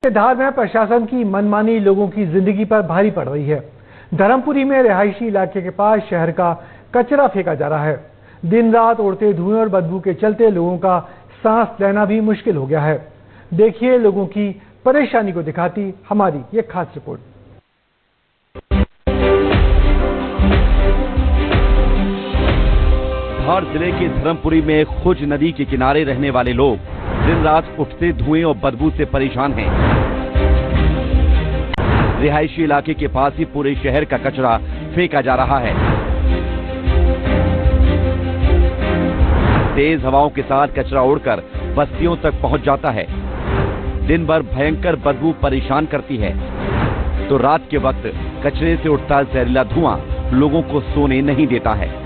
धार में प्रशासन की मनमानी लोगों की जिंदगी पर भारी पड़ रही है। धर्मपुरी में रिहायशी इलाके के पास शहर का कचरा फेंका जा रहा है। दिन रात उड़ते धुएं और बदबू के चलते लोगों का सांस लेना भी मुश्किल हो गया है। देखिए लोगों की परेशानी को दिखाती हमारी ये खास रिपोर्ट। धार जिले के धर्मपुरी में खुज नदी के किनारे रहने वाले लोग दिन रात उठते धुएं और बदबू से परेशान हैं। रिहायशी इलाके के पास ही पूरे शहर का कचरा फेंका जा रहा है। तेज हवाओं के साथ कचरा उड़कर बस्तियों तक पहुंच जाता है। दिन भर भयंकर बदबू परेशान करती है, तो रात के वक्त कचरे से उठता जहरीला धुआं लोगों को सोने नहीं देता है।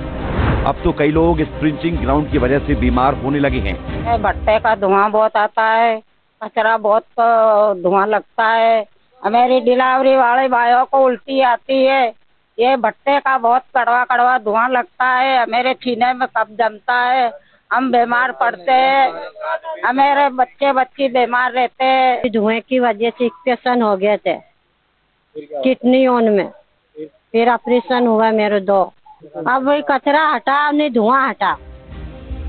अब तो कई लोग इस ट्रिंचिंग ग्राउंड की वजह से बीमार होने लगे हैं। भट्टे का धुआं बहुत आता है, कचरा बहुत धुआं लगता है। मेरी डिलीवरी वाले भाइयों को उल्टी आती है। ये भट्टे का बहुत कड़वा कड़वा धुआं लगता है। मेरे सीने में कफ जमता है, हम बीमार पड़ते हैं। मेरे बच्चे बीमार रहते हैं। धुएं की वजह से इन्फेक्शन हो गए थे किडनियों में, फिर ऑपरेशन हुआ मेरे दो। अब वही कचरा हटा, नहीं धुआं हटा।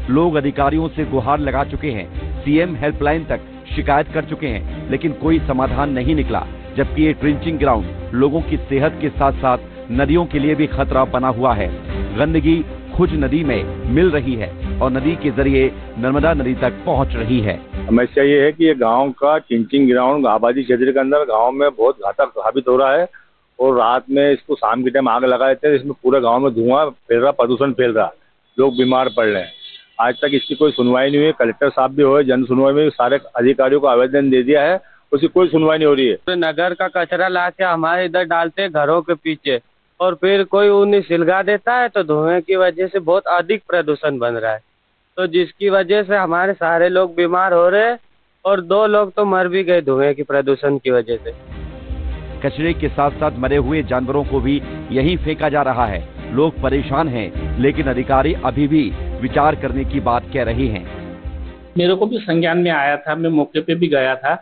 लोग अधिकारियों से गुहार लगा चुके हैं, सीएम हेल्पलाइन तक शिकायत कर चुके हैं, लेकिन कोई समाधान नहीं निकला। जबकि ये ट्रिंचिंग ग्राउंड लोगों की सेहत के साथ साथ नदियों के लिए भी खतरा बना हुआ है। गंदगी खुज नदी में मिल रही है और नदी के जरिए नर्मदा नदी तक पहुंच रही है। समस्या ये है कि ये गांव का ट्रिंचिंग ग्राउंड आबादी क्षेत्र के अंदर गांव में बहुत घातक साबित हो रहा है और रात में इसको शाम के टाइम आग लगा देते हैं। इसमें पूरे गांव में धुआं फैल रहा, प्रदूषण फैल रहा, लोग बीमार पड़ रहे हैं। आज तक इसकी कोई सुनवाई नहीं हुई। कलेक्टर साहब भी हुए, जन सुनवाई में सारे अधिकारियों को आवेदन दे दिया है, उसकी कोई सुनवाई नहीं हो रही है। तो नगर का कचरा लाके हमारे इधर डालते हैं घरों के पीछे, और फिर कोई उन्हें सिलगा देता है, तो धुएं की वजह से बहुत अधिक प्रदूषण बन रहा है, तो जिसकी वजह से हमारे सारे लोग बीमार हो रहे हैं और 2 लोग तो मर भी गए धुएं की प्रदूषण की वजह से। कचरे के साथ साथ मरे हुए जानवरों को भी यहीं फेंका जा रहा है। लोग परेशान हैं, लेकिन अधिकारी अभी भी विचार करने की बात कह रहे हैं। मेरे को भी संज्ञान में आया था, मैं मौके पे भी गया था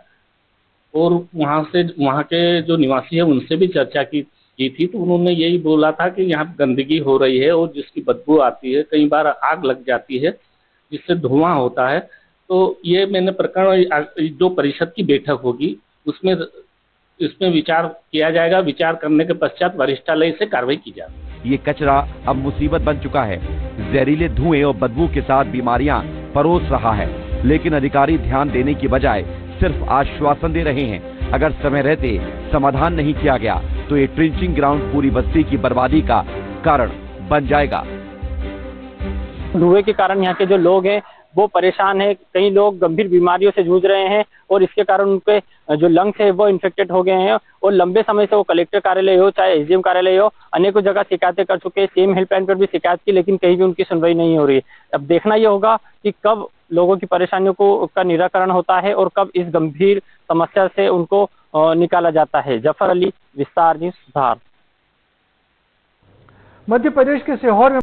और वहाँ के जो निवासी है उनसे भी चर्चा की थी, तो उन्होंने यही बोला था कि यहाँ गंदगी हो रही है और जिसकी बदबू आती है, कई बार आग लग जाती है जिससे धुआं होता है। तो ये मैंने प्रकरण जो परिषद की बैठक होगी इसमें विचार किया जाएगा। विचार करने के पश्चात वरिष्ठालय से कार्रवाई की जाएगी। ये कचरा अब मुसीबत बन चुका है। जहरीले धुएं और बदबू के साथ बीमारियां परोस रहा है, लेकिन अधिकारी ध्यान देने की बजाय सिर्फ आश्वासन दे रहे हैं। अगर समय रहते समाधान नहीं किया गया तो ये ट्रिंचिंग ग्राउंड पूरी बस्ती की बर्बादी का कारण बन जाएगा। धुएं के कारण यहाँ के जो लोग हैं वो परेशान है। कई लोग गंभीर बीमारियों से जूझ रहे हैं और इसके कारण उनके जो लंग्स है वो इन्फेक्टेड हो गए हैं और लंबे समय से वो कलेक्टर कार्यालय हो चाहे एसडीएम कार्यालय हो, अनेकों जगह शिकायतें कर चुके हैं। सीएम हेल्पलाइन पर भी शिकायत की, लेकिन कहीं भी उनकी सुनवाई नहीं हो रही है। अब देखना ये होगा कि कब लोगों की परेशानियों का निराकरण होता है और कब इस गंभीर समस्या से उनको निकाला जाता है। जफर अली, विस्तार न्यूज़, धार। मध्य प्रदेश के सीहोर में